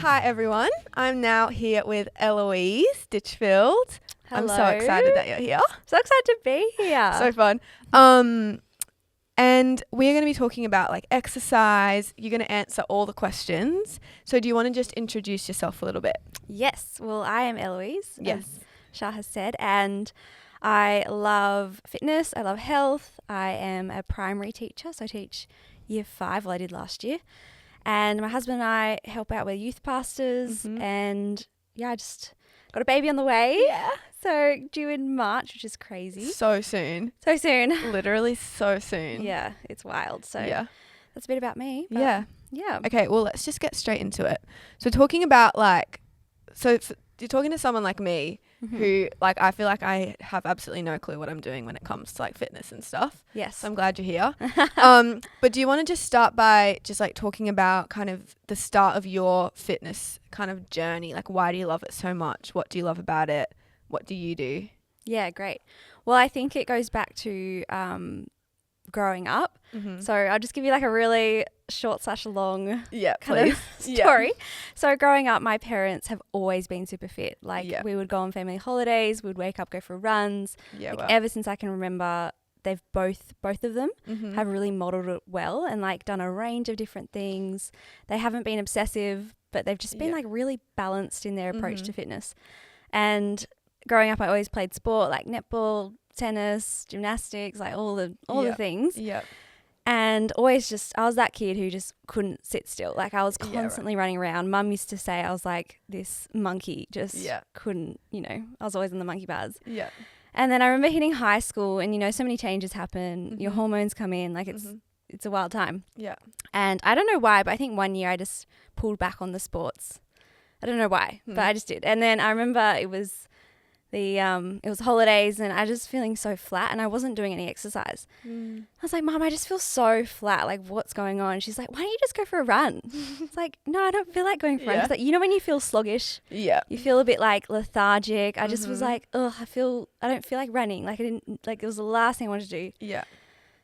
Hi everyone, I'm now here with Eloise Ditchfield. Hello. I'm so excited that you're here. So excited to be here. So fun. And we're going to be talking about like exercise. You're going to answer all the questions. So do you want to just introduce yourself a little bit? Yes. Well, I am Eloise, Yes. as Shah has said, and I love fitness. I love health. I am a primary teacher, so I teach year 5. Well, I did last year. And my husband and I help out with youth pastors. And yeah, I just got a baby on the way. Yeah. So due in March, which is crazy. So soon. So soon. Literally so soon. Yeah, it's wild. So Yeah. that's a bit about me. But Yeah. Yeah. Okay, well, let's just get straight into it. So talking about you're talking to someone like me who like I feel like I have absolutely no clue what I'm doing when it comes to like fitness and stuff. Yes. So I'm glad you're here. But do you want to just start by just like talking about kind of the start of your fitness kind of journey? Like, why do you love it so much? What do you love about it? What do you do? Yeah, great. Well, I think it goes back to growing up. So I'll just give you like a really short/long Yeah, kind please. of story. So growing up, my parents have always been super fit. Like Yeah. we would go on family holidays, we'd wake up, go for runs. Yeah, Like, ever since I can remember, they've both of them Mm-hmm. have really modeled it well and like done a range of different things. They haven't been obsessive, but they've just been Yeah. like really balanced in their approach to fitness. And growing up, I always played sport like netball, tennis, gymnastics, like all the things. Yeah. And always just, I was that kid who just couldn't sit still. Like I was Yeah, right. constantly running around. Mum used to say I was like this monkey, just couldn't, I was always on the monkey bars. Yeah. And then I remember hitting high school and, so many changes happen. Your hormones come in, like it's a wild time. Yeah. And I don't know why, but I think one year I just pulled back on the sports. I don't know why, but I just did. And then I remember it was holidays and I just feeling so flat and I wasn't doing any exercise. I was like, Mom, I just feel so flat. Like, what's going on? She's like, why don't you just go for a run? It's like, no, I don't feel like going for a run. Yeah. It's like, when you feel sluggish, Yeah. you feel a bit like lethargic. I just was like, I don't feel like running. Like it was the last thing I wanted to do. Yeah.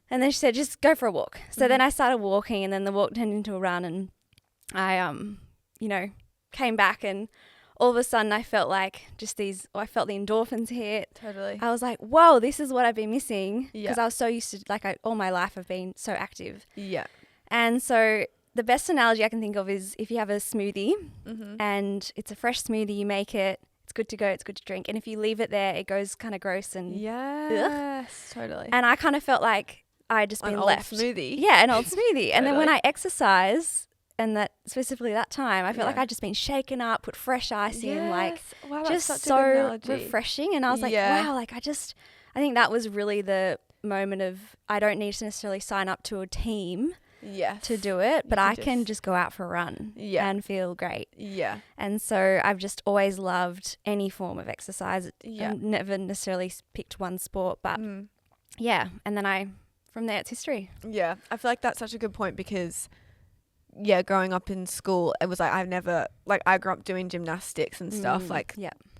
And then she said, just go for a walk. So then I started walking and then the walk turned into a run and I, came back and all of a sudden I felt like I felt the endorphins hit. Totally. I was like, whoa, this is what I've been missing. Yeah. Because I was so used to, all my life I've been so active. Yeah. And so the best analogy I can think of is if you have a smoothie and it's a fresh smoothie, you make it, it's good to go, it's good to drink. And if you leave it there, it goes kind of gross and Yes, totally. And I kind of felt like I had just been left. Old smoothie. Yeah, an old smoothie. And then when Totally. I exercise, and that specifically that time, I felt like Yeah. I'd just been shaken up, put fresh ice in, like wow, that's just such a so good analogy. refreshing. And I was like, Yeah. wow, like I think that was really the moment of I don't need to necessarily sign up to a team Yes. to do it, but can I can just go out for a run and feel great. Yeah. And so I've just always loved any form of exercise. Yeah. I've never necessarily picked one sport, but yeah. And then from there it's history. Yeah. I feel like that's such a good point because growing up in school, it was like I grew up doing gymnastics and stuff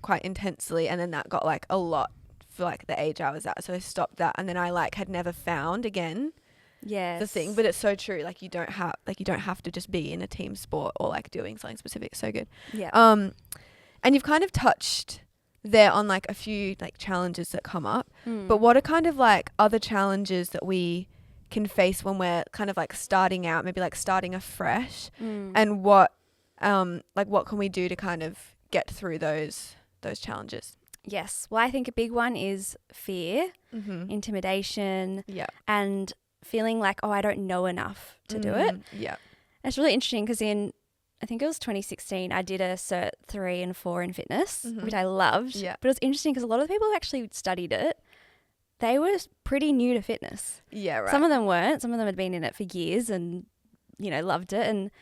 quite intensely, and then that got like a lot for like the age I was at, so I stopped that, and then I like had never found again the thing. But it's so true, like you don't have to just be in a team sport or like doing something specific. So good. And you've kind of touched there on like a few like challenges that come up, but what are kind of like other challenges that we can face when we're kind of like starting out, maybe like starting afresh, and what can we do to kind of get through those challenges? Yes. Well, I think a big one is fear, intimidation, and feeling like, I don't know enough to do it. Yeah. It's really interesting because I think it was 2016, I did a Cert 3 and 4 in fitness, which I loved. Yeah. But it was interesting because a lot of the people who actually studied it, they were pretty new to fitness. Yeah, right. Some of them weren't. Some of them had been in it for years and, loved it.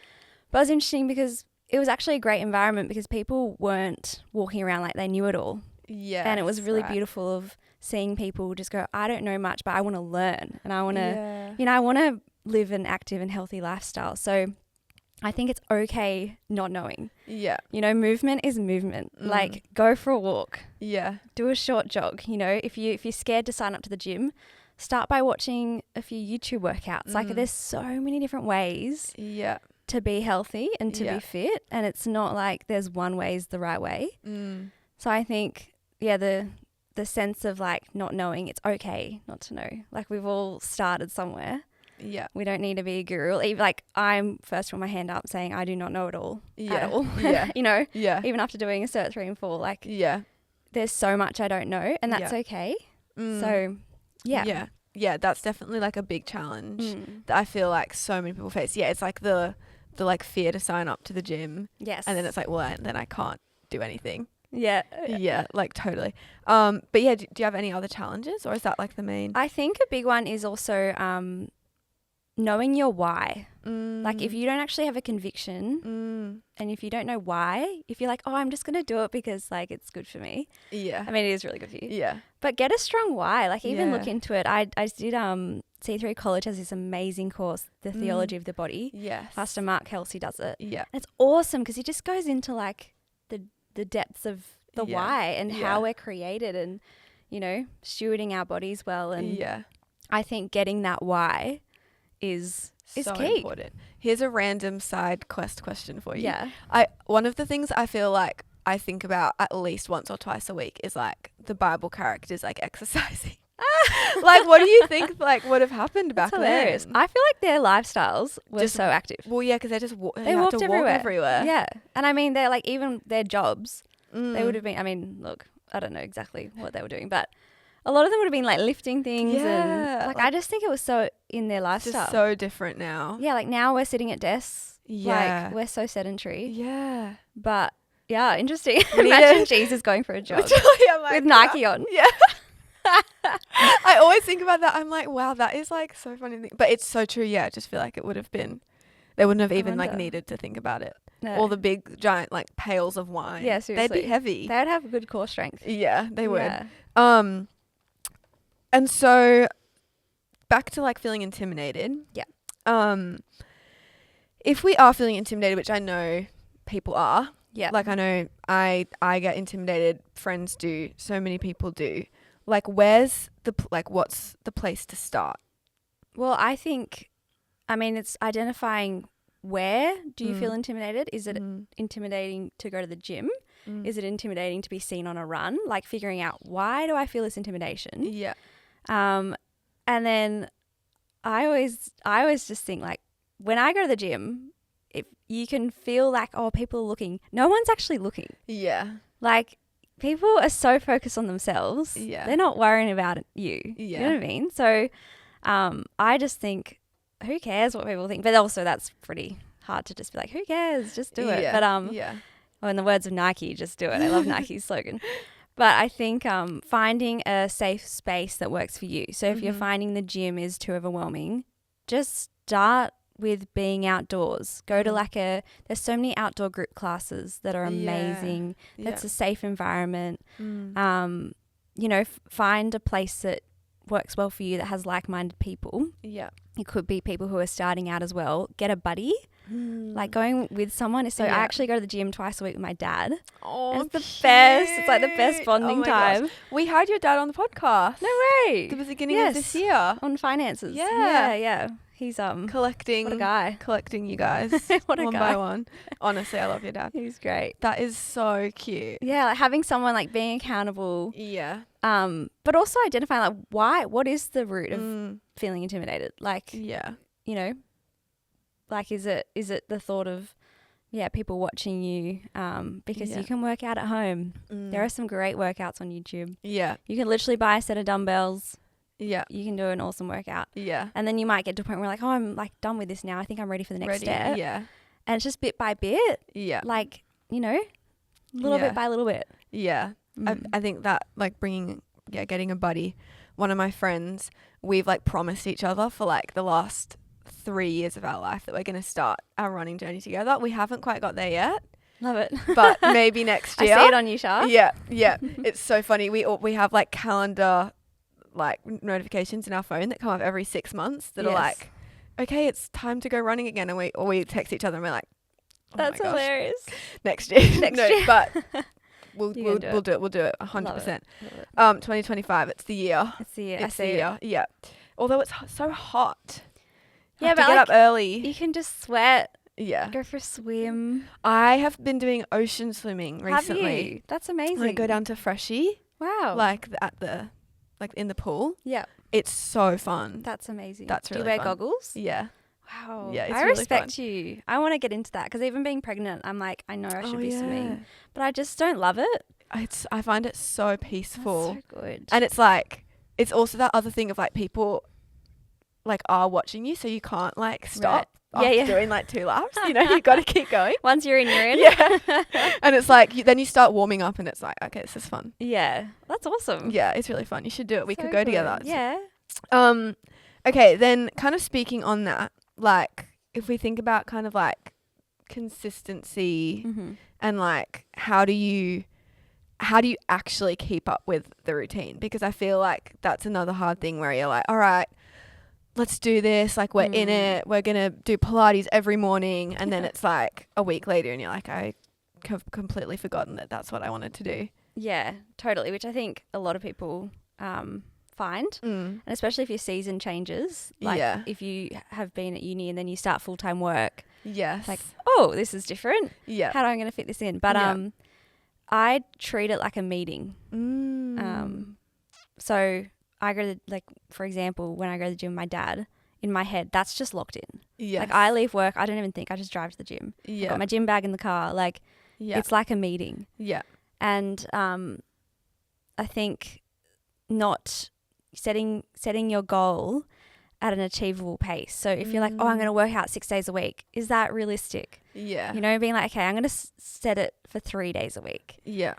But it was interesting because it was actually a great environment because people weren't walking around like they knew it all. Yeah. And it was really beautiful of seeing people just go, I don't know much, but I want to learn and I want to, I want to live an active and healthy lifestyle. So I think it's okay not knowing. Yeah. Movement is movement. Like go for a walk. Yeah. Do a short jog. If you're scared to sign up to the gym, start by watching a few YouTube workouts. Like there's so many different ways to be healthy and to be fit, and it's not like there's one way is the right way. So I think the sense of like not knowing, it's okay not to know. Like we've all started somewhere. Yeah. We don't need to be a guru. Even like I'm first put my hand up saying I do not know it all at all. Yeah. You know? Yeah. Even after doing a Cert 3 and 4, like there's so much I don't know, and that's okay. So yeah. Yeah, that's definitely like a big challenge that I feel like so many people face. Yeah, it's like the like fear to sign up to the gym. Yes. And then it's like, well, then I can't do anything. Yeah. Yeah, like totally. But yeah, do you have any other challenges, or is that like the main? I think a big one is also knowing your why. Like if you don't actually have a conviction and if you don't know why, if you're like, oh, I'm just going to do it because like it's good for me. Yeah. I mean, it is really good for you. Yeah. But get a strong why. Like even look into it. I did C3 College has this amazing course, The Theology of the Body. Yes. Pastor Mark Kelsey does it. Yeah. And it's awesome because he just goes into like the depths of the why and how we're created and, you know, stewarding our bodies well. And I think getting that why is so key. Important. Here's a random side quest question for you. Yeah. One of the things I feel like I think about at least once or twice a week is like the Bible characters like exercising. Like what do you think like would have happened back then? I feel like their lifestyles were just so active. Well, yeah, because they just they walked everywhere. Yeah. And I mean, they're like even their jobs, they would have been, I mean, look, I don't know exactly what they were doing, but a lot of them would have been like lifting things and like I just think it was so in their lifestyle. Just so different now. Yeah, like now we're sitting at desks. Yeah. Like we're so sedentary. Yeah. But yeah, interesting. Imagine Jesus going for a jog with Nike on. Yeah. I always think about that. I'm like, wow, that is like so funny. But it's so true. Yeah, I just feel like it would have been, they wouldn't have even like needed to think about it. No. All the big giant like pails of wine. Yeah, seriously. They'd be heavy. They would have good core strength. Yeah, they would. Yeah. And so back to like feeling intimidated. Yeah. If we are feeling intimidated, which I know people are. Yeah. Like I know I get intimidated. Friends do. So many people do. Like what's the place to start? Well, I think, I mean, it's identifying where do you feel intimidated? Is it intimidating to go to the gym? Is it intimidating to be seen on a run? Like figuring out why do I feel this intimidation? Yeah. And then I always just think like when I go to the gym, if you can feel like, oh, people are looking, no one's actually looking. Yeah. Like people are so focused on themselves. Yeah. They're not worrying about you. Yeah. You know what I mean? So I just think, who cares what people think? But also that's pretty hard to just be like, who cares? Just do it. But well, in the words of Nike, just do it. I love Nike's slogan. But I think finding a safe space that works for you. So if you're finding the gym is too overwhelming, just start with being outdoors. Go to there's so many outdoor group classes that are amazing. That's a safe environment. You know, find a place that works well for you that has like-minded people. Yeah. It could be people who are starting out as well. Get a buddy. Like going with someone is so. I actually go to the gym twice a week with my dad. Oh, it's the best. It's like the best bonding time. Gosh. We had your dad on the podcast. No way. At the beginning of this year on finances. Yeah. He's collecting. What a guy. Collecting you guys. What a one guy. By one. Honestly, I love your dad. He's great. That is so cute. Yeah, like having someone like being accountable. Yeah. But also identifying like what is the root of feeling intimidated? Like, you know, like is it the thought of people watching you because you can work out at home. There are some great workouts on YouTube. Yeah. You can literally buy a set of dumbbells. Yeah. You can do an awesome workout. Yeah. And then you might get to a point where like, oh, I'm like done with this now. I think I'm ready for the next step. Yeah. And it's just bit by bit. Yeah. Like, you know, little bit by little bit. Yeah. I think that like getting a buddy. One of my friends, we've like promised each other for like the last 3 years of our life that we're going to start our running journey together. We haven't quite got there yet. Love it. But maybe next year. I see it on you, Shah. Yeah. Yeah. It's so funny. We have like calendar like notifications in our phone that come up every 6 months that are like, okay, it's time to go running again. And we text each other and we're like, oh that's hilarious. Next year. But we'll do it. We'll do it 100%. 2025. It's the year. It's the year. It's the year. Yeah. Although it's so hot. Yeah, but get up early. You can just sweat Yeah. Go for a swim. I have been doing ocean swimming recently. Have you? That's amazing. I go down to Freshie. Wow. Like in the pool. Yeah. It's so fun. That's amazing. That's really Do you wear fun. goggles? Yeah. Wow. Yeah, it's I really respect fun. you. I want to get into that because even being pregnant, I'm like, I know I should be yeah. swimming, but I just don't love it. I find it so peaceful. That's so good. And it's like, it's also that other thing of like people like are watching you, so you can't like stop after doing like 2 laps. You know, you got to keep going. Once you're in, you're in. Yeah. And it's like, then you start warming up and it's like, okay, this is fun. Yeah. That's awesome. Yeah, it's really fun. You should do it. We So could go good. together. Yeah. Okay, then kind of speaking on that, like if we think about kind of like consistency and like how do you actually keep up with the routine? Because I feel like that's another hard thing where you're like, all right, let's do this. Like we're in it. We're going to do Pilates every morning. And then it's like a week later and you're like, I have completely forgotten that that's what I wanted to do. Yeah, totally. Which I think a lot of people find. And especially if your season changes. Like if you have been at uni and then you start full-time work. Yes. Like, oh, this is different. Yeah. How am I going to fit this in? But I treat it like a meeting. So I go to, like, for example, when I go to the gym with my dad, in my head, that's just locked in. Yes. Like I leave work, I don't even think, I just drive to the gym. Yeah. I've got my gym bag in the car. Like it's like a meeting. Yeah. And I think not setting your goal at an achievable pace. So if you're like, oh, I'm going to work out 6 days a week, is that realistic? Yeah. You know, being like, okay, I'm going to set it for 3 days a week. Yeah.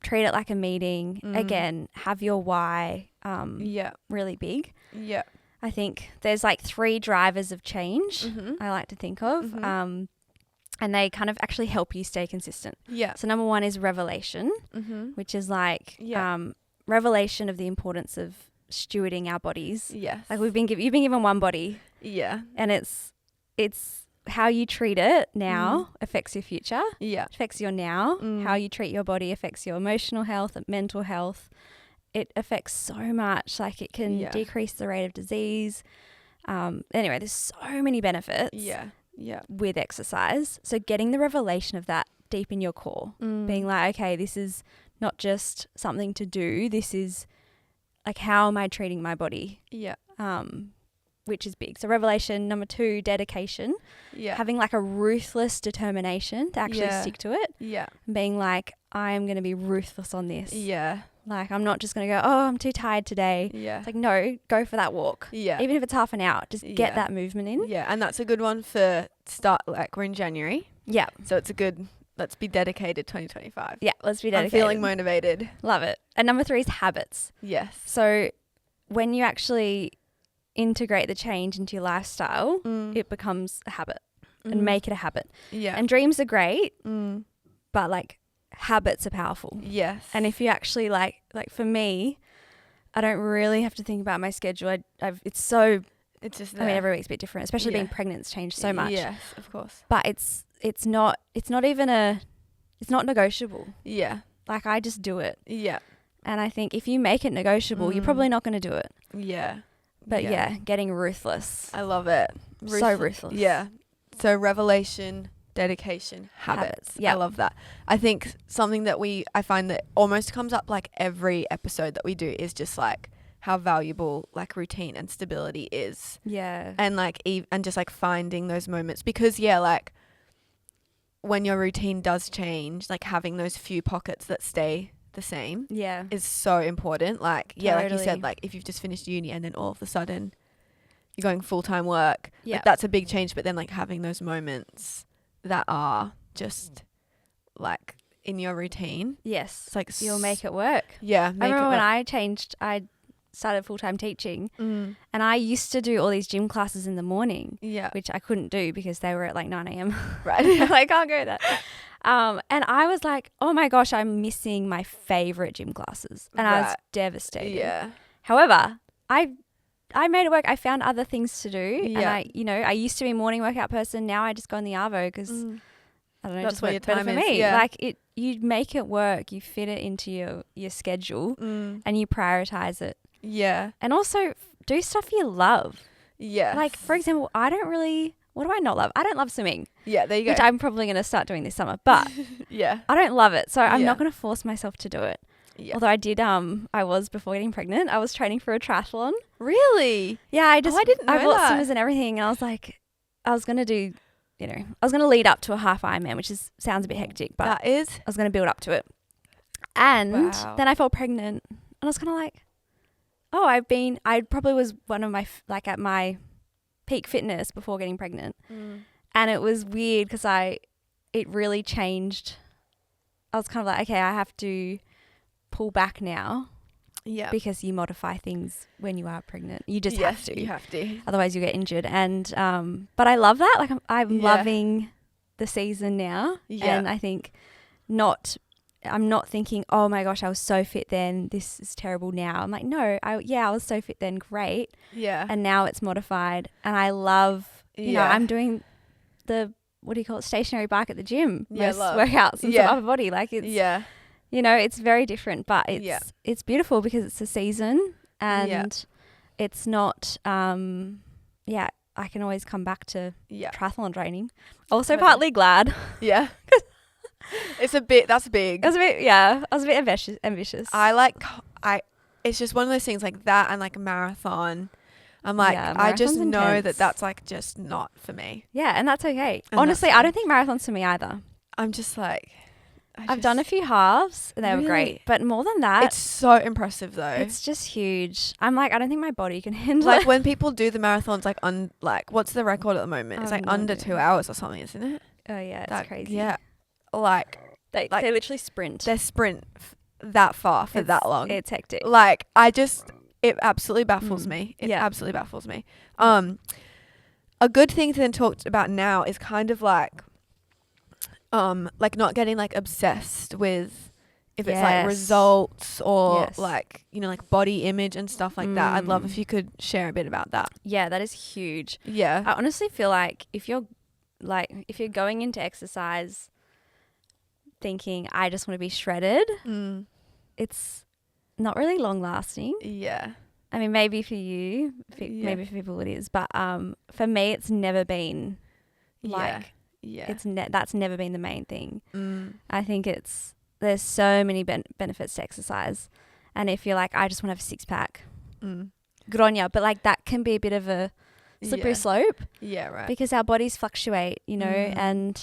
Treat it like a meeting. Again, have your why Yeah. really big. Yeah. I think there's like 3 drivers of change I like to think of. And they kind of actually help you stay consistent. Yeah. So number 1 is revelation, which is like revelation of the importance of stewarding our bodies. Yes. Like you've been given one body. Yeah. And it's how you treat it now affects your future. Yeah. Affects your now. How you treat your body affects your emotional health and mental health. It affects so much. Like it can decrease the rate of disease. Anyway, there's so many benefits. Yeah. Yeah. With exercise. So getting the revelation of that deep in your core, being like, okay, this is not just something to do. This is like, how am I treating my body? Yeah. Which is big. So revelation. Number 2, dedication. Yeah. Having like a ruthless determination to actually stick to it. Yeah. Being like, I am going to be ruthless on this. Yeah. Like, I'm not just going to go, oh, I'm too tired today. Yeah. It's like, no, go for that walk. Yeah. Even if it's half an hour, just get that movement in. Yeah. And that's a good one for like we're in January. Yeah. So it's a good, let's be dedicated 2025. Yeah. Let's be dedicated. I'm feeling motivated. Love it. And number 3 is habits. Yes. So when you actually integrate the change into your lifestyle, it becomes a habit and make it a habit. Yeah. And dreams are great, but like habits are powerful. Yes. And if you actually like for me, I don't really have to think about my schedule. It's just there. I mean, every week's a bit different, especially being pregnant's changed so much. Yes, of course. But it's not negotiable. Yeah. Like I just do it. Yeah. And I think if you make it negotiable, you're probably not going to do it. Yeah. But getting ruthless. I love it. So ruthless. Yeah. So revelation, dedication, habits. Yeah. I love that. I think something that I find that almost comes up like every episode that we do is just like how valuable like routine and stability is. Yeah. And like and just like finding those moments, because like when your routine does change, like having those few pockets that stay the same is so important. Like like you said, like if you've just finished uni and then all of a sudden you're going full-time work, like that's a big change. But then like having those moments that are just like in your routine, it's like you'll make it work. I remember when I started full-time teaching, and I used to do all these gym classes in the morning, which I couldn't do because they were at like 9 a.m. Right. Like, I can't go that. And I was like, oh my gosh, I'm missing my favorite gym classes. And I was devastated. Yeah. However, I made it work. I found other things to do. And I used to be a morning workout person. Now I just go in the Arvo because I don't know, that's just where works your better time for is. me. Yeah. Like you make it work. You fit it into your schedule and you prioritize it. Yeah. And also do stuff you love. Yeah. Like, for example, I don't really what do I not love? I don't love swimming. Yeah, there you go. Which I'm probably going to start doing this summer. But yeah, I don't love it. So I'm not going to force myself to do it. Yeah. Although I did, I was, before getting pregnant, I was training for a triathlon. Really? Yeah, I didn't know I bought that. swimmers and everything, and I was like, I was going to do, I was going to lead up to a half Ironman, which sounds a bit hectic, but that is. I was going to build up to it. And then I felt pregnant, and I was kind of like, oh, I probably was one of my, at my peak fitness before getting pregnant. And it was weird because it really changed. I was kind of like, okay, I have to pull back now. Yeah. Because you modify things when you are pregnant. You just Yes, have to. you have to. Otherwise you get injured. And but I love that. Like I'm loving the season now. Yeah. And I think I'm not thinking, oh my gosh, I was so fit then, this is terrible now. I'm like, no, I was so fit then, great. Yeah. And now it's modified. And I love, you know, I'm doing the, what do you call it, stationary bike at the gym. Most workouts and some upper body. Like it's, you know, it's very different, but it's beautiful because it's a season and it's not, I can always come back to triathlon training. Also partly glad. Yeah. That's big. I was a bit ambitious. It's just one of those things like that and like a marathon. I'm like, I just know that's like just not for me. Yeah, and that's okay. And honestly, I don't think marathon's for me either. I'm just like, I've done a few halves and they were great, but more than that, it's so impressive though. It's just huge. I'm like, I don't think my body can handle like it. when people do the marathons, like what's the record at the moment? It's like under 2 hours or something, isn't it? Oh yeah, it's crazy. Yeah, like they literally sprint. They sprint that far for that long. It's hectic. Like it absolutely baffles me. It absolutely baffles me. A good thing to then talk about now is kind of like not getting like obsessed with if it's like results or like, you know, like body image and stuff like that. I'd love if you could share a bit about that. Yeah, that is huge. Yeah. I honestly feel like if you're going into exercise thinking I just want to be shredded, it's not really long lasting. Yeah. I mean, maybe for you, maybe for people it is, but for me, it's never been like, that's never been the main thing. I think there's so many benefits to exercise. And if you're like, I just want to have a six pack, good on you. But like that can be a bit of a slippery slope. Yeah, right. Because our bodies fluctuate, you know, and,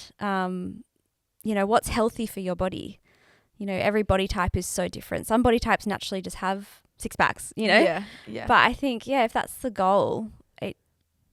you know, what's healthy for your body? You know, every body type is so different. Some body types naturally just have six packs, you know? Yeah, yeah. But I think, if that's the goal,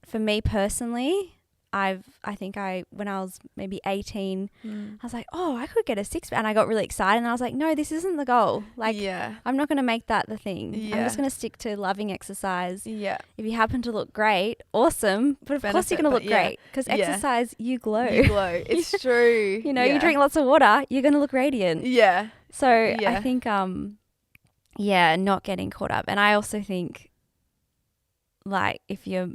for me personally, when I was maybe 18, I was like, oh, I could get a six pack. And I got really excited and I was like, no, this isn't the goal. Like, I'm not going to make that the thing. I'm just going to stick to loving exercise. Yeah. If you happen to look great, awesome. But of course you're going to look great because exercise, you glow. You glow. It's true. You know, you drink lots of water, you're going to look radiant. Yeah. So I think, not getting caught up. And I also think, like, if you're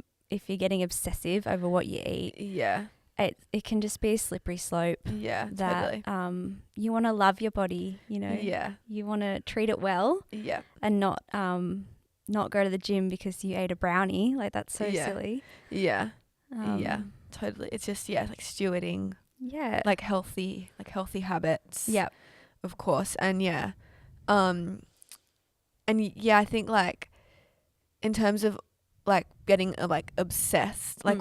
getting obsessive over what you eat, it can just be a slippery slope. Yeah, that totally. You want to love your body, you know. Yeah. You want to treat it well. Yeah. And not go to the gym because you ate a brownie. Like that's so silly. Yeah. Totally. It's just like stewarding. Yeah. Like healthy habits. Yeah. Of course. And I think like in terms of like getting like obsessed, like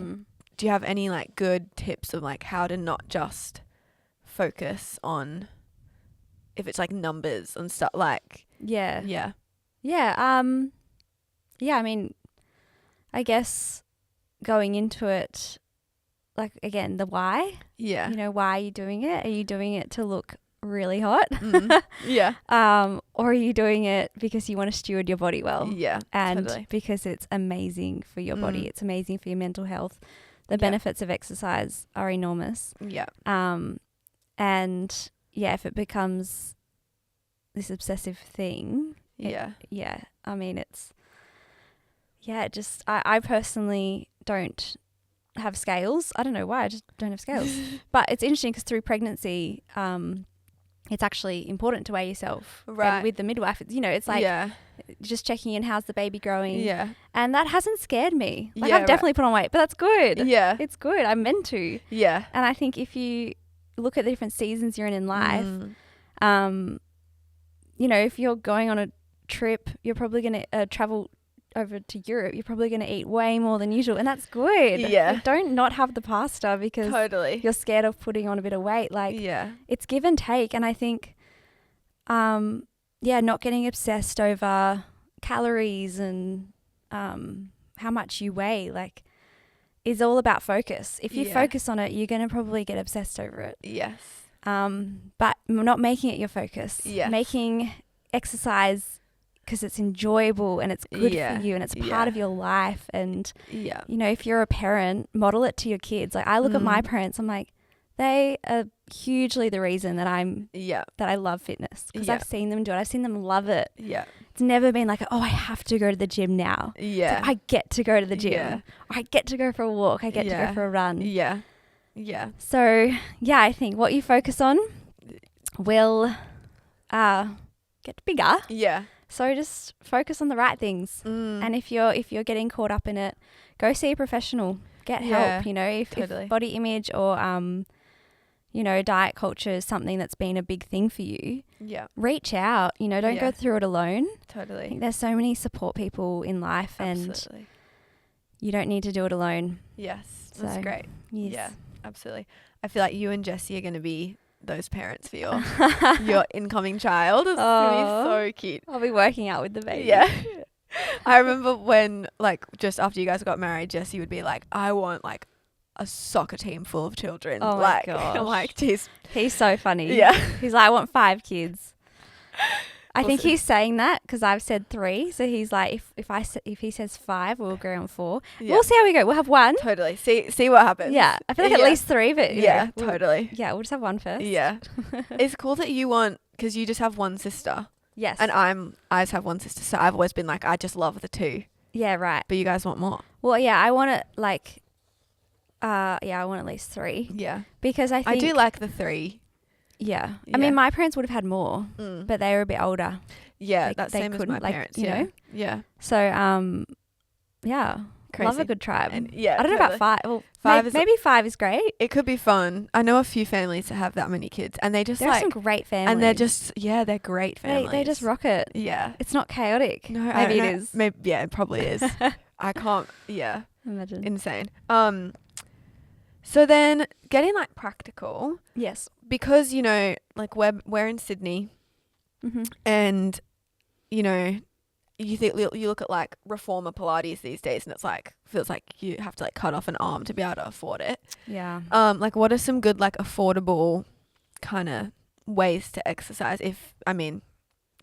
do you have any like good tips of like how to not just focus on if it's like numbers and stuff like I mean, I guess going into it, like again, the why, you know, why are you doing it? Are you doing it to look really hot? Or are you doing it because you want to steward your body well? And because it's amazing for your body, it's amazing for your mental health. The benefits of exercise are enormous. And if it becomes this obsessive thing, I mean it's I personally don't have scales. I don't know why, I just don't have scales. But it's interesting because through pregnancy, it's actually important to weigh yourself. Right. And with the midwife, you know, it's like just checking in, how's the baby growing? Yeah. And that hasn't scared me. Like, Yeah, I've definitely put on weight, but that's good. Yeah. It's good. I'm meant to. Yeah. And I think if you look at the different seasons you're in life, you know, if you're going on a trip, you're probably going to travel over to Europe, you're probably going to eat way more than usual, and that's good. Yeah. Like, don't not have the pasta because you're scared of putting on a bit of weight. Like, it's give and take. And I think, not getting obsessed over calories and how much you weigh, like, is all about focus. If you focus on it, you're going to probably get obsessed over it. Yes. But not making it your focus. Yes. Making exercise because it's enjoyable and it's good for you and it's part of your life. And, you know, if you're a parent, model it to your kids. Like, I look at my parents, I'm like, they are hugely the reason that that I love fitness, because I've seen them do it. I've seen them love it. Yeah. It's never been like, oh, I have to go to the gym now. Yeah. It's like, I get to go to the gym. Yeah. I get to go for a walk. I get to go for a run. Yeah. Yeah. So, I think what you focus on will get bigger. Yeah. So just focus on the right things. And if you're getting caught up in it, go see a professional. Get help. You know, if body image or you know, diet culture is something that's been a big thing for you. Yeah. Reach out. You know, don't go through it alone. Totally. I think there's so many support people in life, and you don't need to do it alone. Yes. That's great. Yes. Yeah. Absolutely. I feel like you and Jessie are going to be those parents for your incoming child. It's going to be so cute. I'll be working out with the baby. Yeah. I remember when, like, just after you guys got married, Jessie would be like, I want, like, a soccer team full of children. Oh, my gosh. I'm like, geez. He's so funny. Yeah. He's like, I want 5 kids. I think he's saying that because I've said 3. So he's like, if he says 5, we'll agree on 4. Yeah. We'll see how we go. We'll have 1. Totally. See what happens. Yeah. I feel like at least 3, but totally. We'll just have 1 first. Yeah. It's cool that you want, because you just have 1 sister. Yes. And I just have 1 sister. So I've always been like, I just love the 2. Yeah. Right. But you guys want more. Well, yeah. I want it like, I want at least 3. Yeah. Because I do like the 3. Yeah. I mean, my parents would have had more, but they were a bit older. Yeah, that's same as my parents. You know? Yeah. So, crazy. Love a good tribe. And I don't know about 5. Well, 5 maybe 5 is great. It could be fun. I know a few families that have that many kids, and they just there are some great families. And they're just they're great families. They just rock it. Yeah. It's not chaotic. No, maybe it is. Maybe it probably is. I can't. Yeah. Imagine. Insane. So then getting like practical. Yes. Because, you know, like we're in Sydney, and, you know, you look at like reformer Pilates these days, and it's like, feels like you have to like cut off an arm to be able to afford it. Yeah. Like, what are some good like affordable kind of ways to exercise? I mean,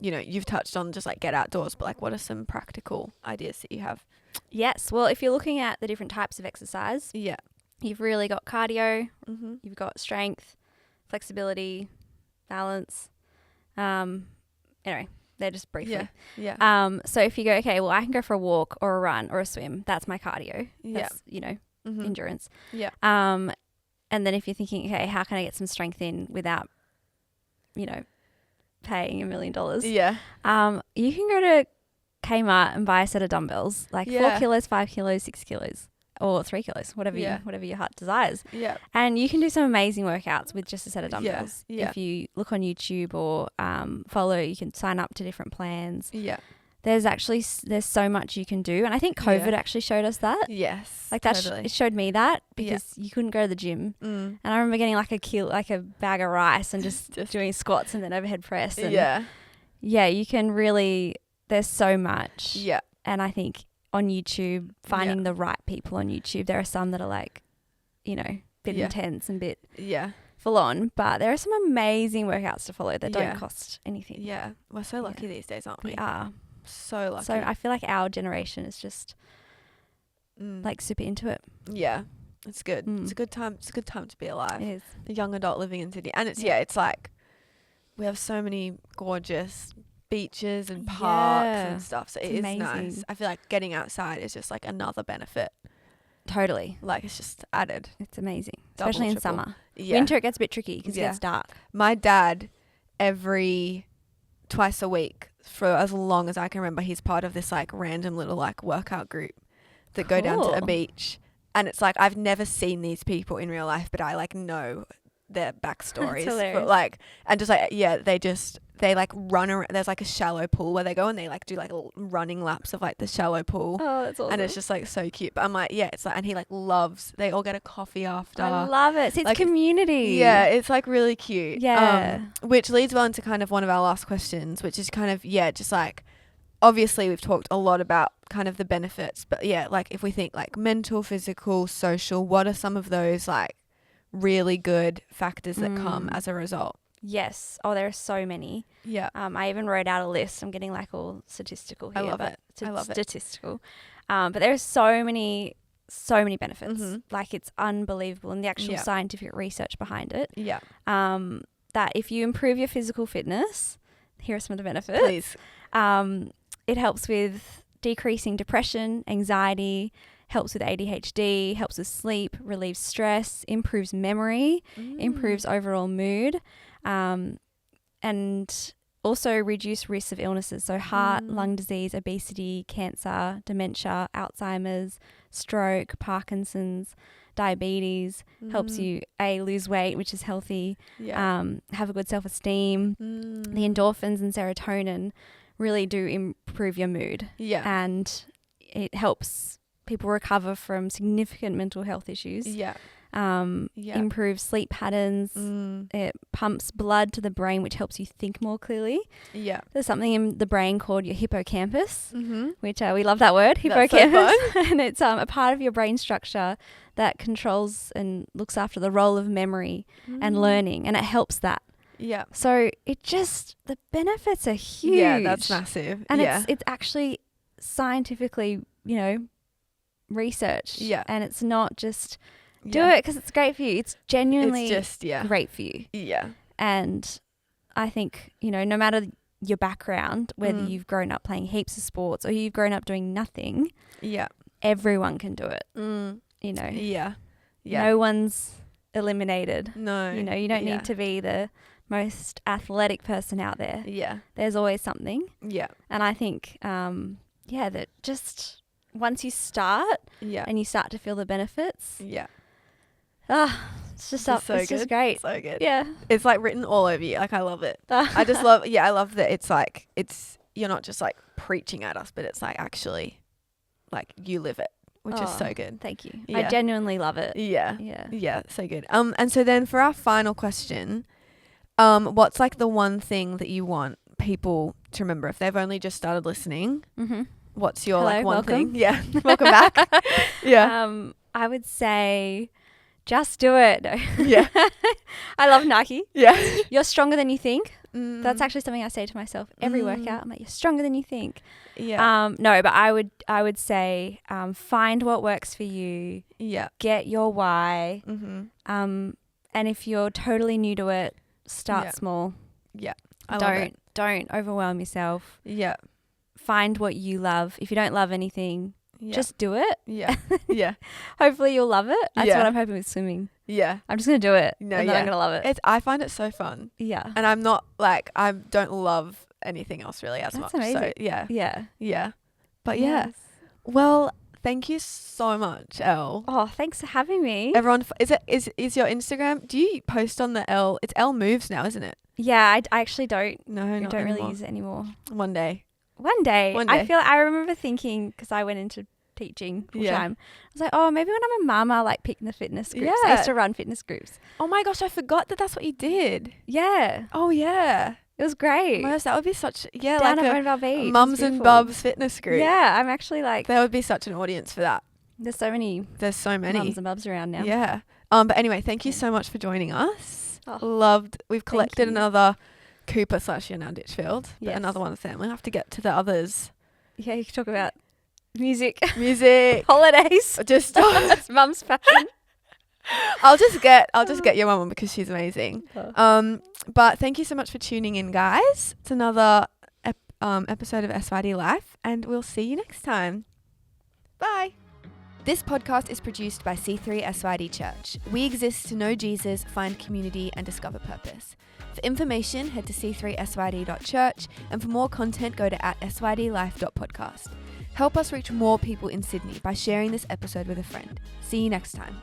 you know, you've touched on just like get outdoors, but like, what are some practical ideas that you have? Yes. Well, if you're looking at the different types of exercise, you've really got cardio, you've got strength, flexibility, balance. Anyway, they're just briefly. Yeah. So if you go, okay, well, I can go for a walk or a run or a swim. That's my cardio. That's, you know, endurance. Yeah. And then if you're thinking, okay, how can I get some strength in without, you know, paying $1 million? Yeah. You can go to Kmart and buy a set of dumbbells, like 4 kilos, 5 kilos, 6 kilos. Or 3 kilos, whatever your heart desires. Yeah. And you can do some amazing workouts with just a set of dumbbells. Yeah. If you look on YouTube or follow, you can sign up to different plans. Yeah. There's so much you can do. And I think COVID actually showed us that. Yes. Like that, it showed me that, because you couldn't go to the gym. And I remember getting like a bag of rice and just doing squats and then overhead press. And you can really, there's so much. Yeah. And I think on YouTube, finding the right people on YouTube. There are some that are like, you know, a bit intense and a bit full on, but there are some amazing workouts to follow that don't cost anything. Yeah. We're so lucky these days, aren't we? We are. So lucky. So I feel like our generation is just like super into it. Yeah. It's good. It's a good time. It's a good time to be alive. It is. A young adult living in Sydney. And it's, it's like we have so many gorgeous beaches and parks and stuff, so it is nice. I feel like getting outside is just like another benefit. Totally. Like, it's just added. It's amazing. Especially in summer. Winter it gets a bit tricky because it gets dark. My dad twice a week for as long as I can remember. He's part of this like random little like workout group that go down to a beach. And it's like, I've never seen these people in real life, but I like know their backstories. But like, and just like, yeah, they like run around. There's like a shallow pool where they go and they like do like running laps of like the shallow pool. Oh, that's awesome. And it's just like so cute. But I'm like, yeah, it's like, and he like they all get a coffee after. I love it. So it's like, community. Yeah, it's like really cute. Yeah. Which leads well into kind of one of our last questions, which is kind of, yeah, just like, obviously we've talked a lot about kind of the benefits, but yeah, like if we think like mental, physical, social, what are some of those like really good factors that come as a result? Yes. Oh, there are so many. Yeah. I even wrote out a list. I'm getting like all statistical here. I love it. Statistical. But there are so many benefits. Like it's unbelievable, and the actual scientific research behind it. Yeah. That if you improve your physical fitness, here are some of the benefits. Please. It helps with decreasing depression, anxiety, helps with ADHD, helps with sleep, relieves stress, improves memory, improves overall mood, and also reduce risks of illnesses. So heart, lung disease, obesity, cancer, dementia, Alzheimer's, stroke, Parkinson's, diabetes, helps you lose weight, which is healthy, have a good self-esteem. The endorphins and serotonin really do improve your mood. Yeah. And it helps people recover from significant mental health issues. Yeah. Improves sleep patterns. It pumps blood to the brain, which helps you think more clearly. Yeah. There's something in the brain called your hippocampus, which we love that word, hippocampus. So and it's a part of your brain structure that controls and looks after the role of memory and learning, and it helps that. Yeah. So the benefits are huge. Yeah, that's massive. And it's actually scientifically, researched. Yeah. And it's not just do it because it's great for you. It's genuinely great for you. Yeah. And I think, no matter your background, whether you've grown up playing heaps of sports or you've grown up doing nothing, everyone can do it. Yeah. No one's eliminated. No. You don't need to be the most athletic person out there. Yeah. There's always something. Yeah. And I think, that just once you start and you start to feel the benefits. Yeah. It's just just great. So good. Yeah. It's like written all over you. Like I love it. I just love, I love that it's like, you're not just like preaching at us, but it's like actually like you live it, which is so good. Thank you. Yeah. I genuinely love it. Yeah. Yeah. Yeah. So good. And so then for our final question, what's like the one thing that you want people to remember if they've only just started listening? What's your one welcome. thing? Yeah. Welcome back. Yeah. I would say just do it. Yeah. I love Nike. Yeah. You're stronger than you think. That's actually something I say to myself every workout. I'm like, you're stronger than you think. Yeah. No, but I would say find what works for you. Yeah. Get your why. And if you're totally new to it, start small. Yeah. Don't overwhelm yourself. Yeah. Find what you love. If you don't love anything, just do it. Yeah. Yeah. Hopefully you'll love it. That's what I'm hoping with swimming. Yeah. I'm just going to do it. And then I'm going to love it. I find it so fun. Yeah. And I'm not like, I don't love anything else really as much. Amazing. So yeah. Yeah. Yeah. But yes. Well, thank you so much, Elle. Oh, thanks for having me. Everyone, is your Instagram, do you post on the Elle? It's Elle Moves now, isn't it? Yeah, I actually don't. No, I not don't anymore. really use it anymore. One day. I remember thinking, because I went into teaching full time, I was like, oh, maybe when I'm a mum, I'll like pick the fitness groups. I used to run fitness groups. Oh my gosh, I forgot that's what you did. Yeah. Oh yeah. It was great. Oh my gosh, that would be such down like at Monvale Beach. Mums and Bubs fitness group. Yeah, I'm actually like, there would be such an audience for that. There's so many mums and bubs around now. Yeah. But anyway, thank you so much for joining us. We've collected another Cooper / you're now Ditchfield, but another one of the family. We'll have to get to the others. Yeah, you can talk about music, holidays. Just that's mum's passion. I'll just get your mum because she's amazing. But thank you so much for tuning in, guys. It's another episode of SYD Life, and we'll see you next time. Bye. This podcast is produced by C3 SYD Church. We exist to know Jesus, find community, and discover purpose. For information, head to c3syd.church, and for more content, go to @SYDlife.podcast. Help us reach more people in Sydney by sharing this episode with a friend. See you next time.